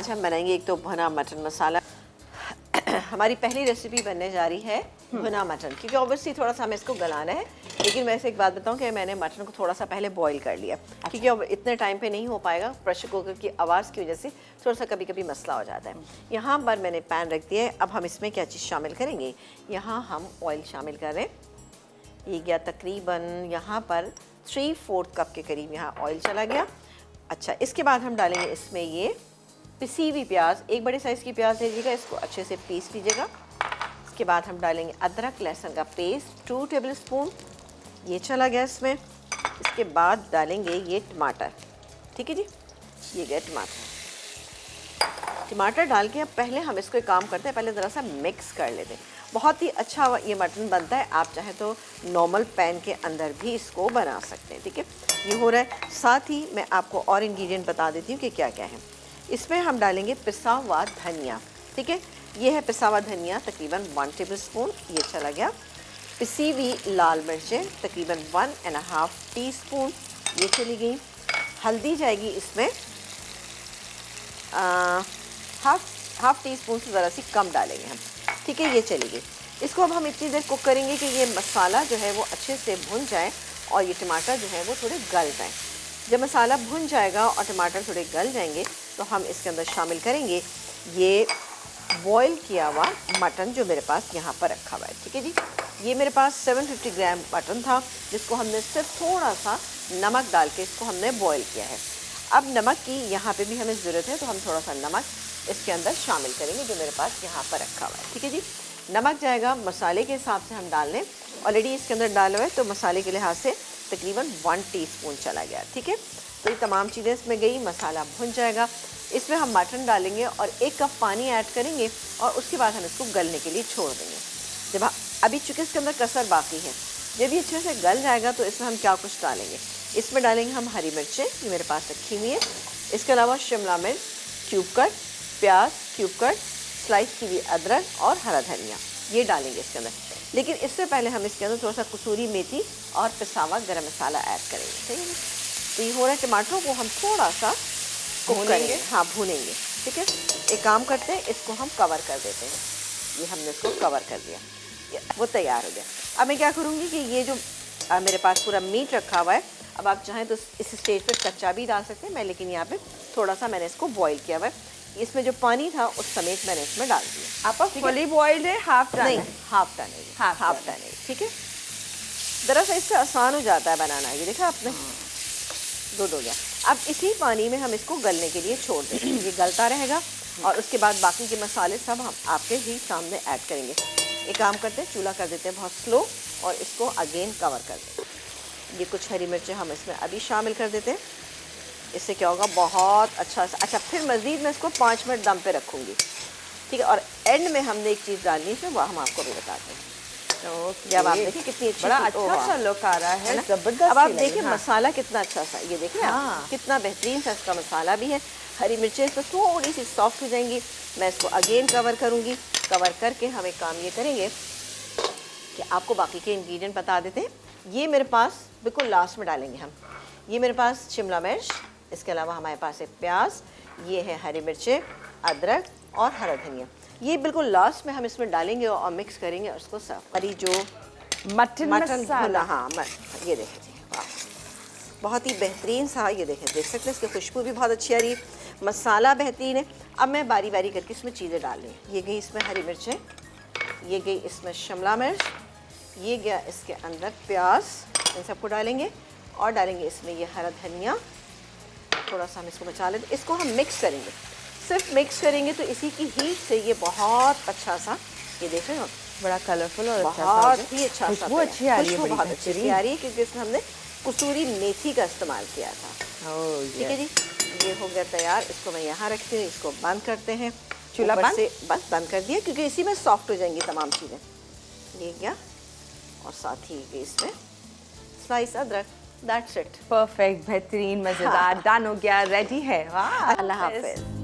आज हम बनाएंगे एक तो भुना मटन मसाला। हमारी पहली रेसिपी बनने जा रही है भुना मटन, क्योंकि ऑब्वियसली थोड़ा सा हमें इसको गलाना है। लेकिन वैसे एक बात बताऊं कि मैंने मटन को थोड़ा सा पहले बॉईल कर लिया, क्योंकि अब इतने टाइम पे नहीं हो पाएगा, प्रेशर कुकर की आवाज़ की वजह से थोड़ा सा कभी कभी मसला हो जाता है। यहाँ पर मैंने पैन रख दिया है। अब हम इसमें क्या चीज़ शामिल करेंगे, यहाँ हम ऑयल शामिल कर रहे हैं। ये गया तकरीबन यहाँ पर 3/4 कप के करीब यहाँ ऑयल चला गया। अच्छा, इसके बाद हम डालेंगे इसमें ये पिसी हुई प्याज, एक बड़े साइज़ की प्याज लीजिएगा, इसको अच्छे से पीस लीजिएगा। इसके बाद हम डालेंगे अदरक लहसुन का पेस्ट 2 टेबल स्पून, ये चला गया इसमें। इसके बाद डालेंगे ये टमाटर, ठीक है जी, ये गया टमाटर डाल के अब पहले हम इसको एक काम करते हैं, पहले ज़रा सा मिक्स कर लेते हैं। बहुत ही अच्छा ये मटन बनता है, आप चाहे तो नॉर्मल पैन के अंदर भी इसको बना सकते हैं, ठीक है। ये हो रहा है। साथ ही मैं आपको और इंग्रेडिएंट बता देती हूँ कि क्या क्या है। इसमें हम डालेंगे पिसा हुआ धनिया, ठीक है, ये है पिसा हुआ धनिया तकरीबन 1 टेबल स्पून, ये चला गया। पिसी हुई लाल मिर्चें तकरीबन 1.5 टीस्पून, ये चली गई। हल्दी जाएगी इसमें हाफ टी स्पून से ज़रा सी कम डालेंगे हम, ठीक है, ये चली गई। इसको अब हम इतनी देर कुक करेंगे कि ये मसाला जो है वो अच्छे से भुन जाए और ये टमाटर जो है वो थोड़े गल जाएँ। जब मसाला भुन जाएगा और टमाटर थोड़े गल जाएंगे तो हम इसके अंदर शामिल करेंगे ये बॉईल किया हुआ मटन जो मेरे पास यहाँ पर रखा हुआ है, ठीक है जी। ये मेरे पास 750 ग्राम मटन था, जिसको हमने सिर्फ थोड़ा सा नमक डाल के इसको हमने बॉईल किया है। अब नमक की यहाँ पे भी हमें ज़रूरत है, तो हम थोड़ा सा नमक इसके अंदर शामिल करेंगे जो मेरे पास यहाँ पर रखा हुआ है, ठीक है जी। नमक जाएगा मसाले के हिसाब से हम डाल लें, ऑलरेडी इसके अंदर डाला हुआ है, तो मसाले के लिहाज से तकरीबन 1 टीस्पून चला गया, ठीक है। तो ये तमाम चीज़ें इसमें गई, मसाला भुन जाएगा। इसमें हम मटन डालेंगे और 1 कप पानी ऐड करेंगे और उसके बाद हम इसको गलने के लिए छोड़ देंगे। जब अभी चूँकि इसके अंदर कसर बाकी है, जब ये अच्छे से गल जाएगा तो इसमें हम क्या कुछ डालेंगे। इसमें डालेंगे हम हरी मिर्चें, ये मेरे पास रखी हुई है। इसके अलावा शिमला मिर्च क्यूब कट, प्याज क्यूब कट, स्लाइस की हुई अदरक और हरा धनिया, ये डालेंगे इसके अंदर। लेकिन इससे पहले हम इसके अंदर थोड़ा सा कसूरी मेथी और पिसा हुआ गरम मसाला ऐड करेंगे, सही है। तो ये हो रहा है, टमाटरों को हम थोड़ा सा कुक करेंगे, हाँ भूनेंगे, ठीक है। एक काम करते हैं, इसको हम कवर कर देते हैं। ये हमने इसको कवर कर दिया, वो तैयार हो गया। अब मैं क्या करूँगी कि ये जो मेरे पास पूरा मीट रखा हुआ है, अब आप चाहें तो इस स्टेज पर कच्चा भी डाल सकते हैं, मैं लेकिन यहाँ पे थोड़ा सा मैंने इसको बॉईल किया हुआ है। इसमें जो पानी था उस समेत मैंने इसमें डाल दिया। आपका फुली बॉइल्ड है, हाफ नहीं, हाफ टन है, हाफ टन है, ठीक है। दरअसल इससे आसान हो जाता है बनाना, ये देखा आपने, गुड हो गया। अब इसी पानी में हम इसको गलने के लिए छोड़ देंगे, ये गलता रहेगा और उसके बाद बाकी के मसाले सब हम आपके ही सामने ऐड करेंगे। एक काम करते हैं, चूल्हा कर देते हैं बहुत स्लो और इसको अगेन कवर कर देते हैं। ये कुछ हरी मिर्चें हम इसमें अभी शामिल कर देते हैं, इससे क्या होगा, बहुत अच्छा। फिर मज़ीद मैं इसको 5 मिनट दम पे रखूँगी, ठीक है। और एंड में हमने एक चीज़ डालनी है, वो हम आपको भी बताते हैं। तो जब आप देखिए कितनी अच्छी, बड़ा अच्छा सा लुक आ रहा है, जबरदस्त। अब आप देखिए मसाला कितना अच्छा सा, ये देखिए आप कितना बेहतरीन सा इसका मसाला भी है। हरी मिर्चें इस पर थोड़ी सी सॉफ्ट हो जाएंगी। मैं इसको अगेन कवर करूँगी। कवर करके हम एक काम ये करेंगे कि आपको बाकी के इंग्रेडिएंट बता देते हैं। ये मेरे पास बिल्कुल लास्ट में डालेंगे हम। ये मेरे पास शिमला मिर्च, इसके अलावा हमारे पास है प्याज, ये है हरी मिर्चें, अदरक और हरा धनिया, ये बिल्कुल लास्ट में हम इसमें डालेंगे और मिक्स करेंगे और उसको सर्व। अरे जो मटन भुना, हाँ ये देखिए, वाह बहुत ही बेहतरीन सा, ये देखें, देख सकते हैं इसकी खुशबू भी बहुत अच्छी आ रही है, मसाला बेहतरीन है। अब मैं बारी बारी करके इसमें चीज़ें डाल रही हूँ। ये गई इसमें हरी मिर्चें, ये गई इसमें शिमला मिर्च, ये गया इसके अंदर प्याज, इन सबको डालेंगे और डालेंगे इसमें ये हरा धनिया। थोड़ा सा हम इसको बचा लेते, इसको हम मिक्स करेंगे, सिर्फ मिक्स करेंगे तो इसी की हीट से ये बहुत अच्छा सा, ये देख रहे हो, बड़ा कलरफुल और बहुत ही अच्छा सा, खुशबू अच्छी आ रही है, बहुत अच्छी आ रही है, क्योंकि इसमें हमने कसूरी मेथी का इस्तेमाल किया था। ठीक है जी, ये हो गया तैयार। इसको मैं यहाँ रखती हूँ, इसको बंद करते हैं, चूल्हा बंद से बस बंद कर दिया, क्योंकि इसी में सॉफ्ट हो जाएंगी तमाम चीज़ें। ये क्या, और साथ ही इसमें स्लाइस अदरक, दैट्स इट। परफेक्ट, बेहतरीन, मज़ेदार, डन हो गया, रेडी है। वाह, अल्लाह हाफ़िज़।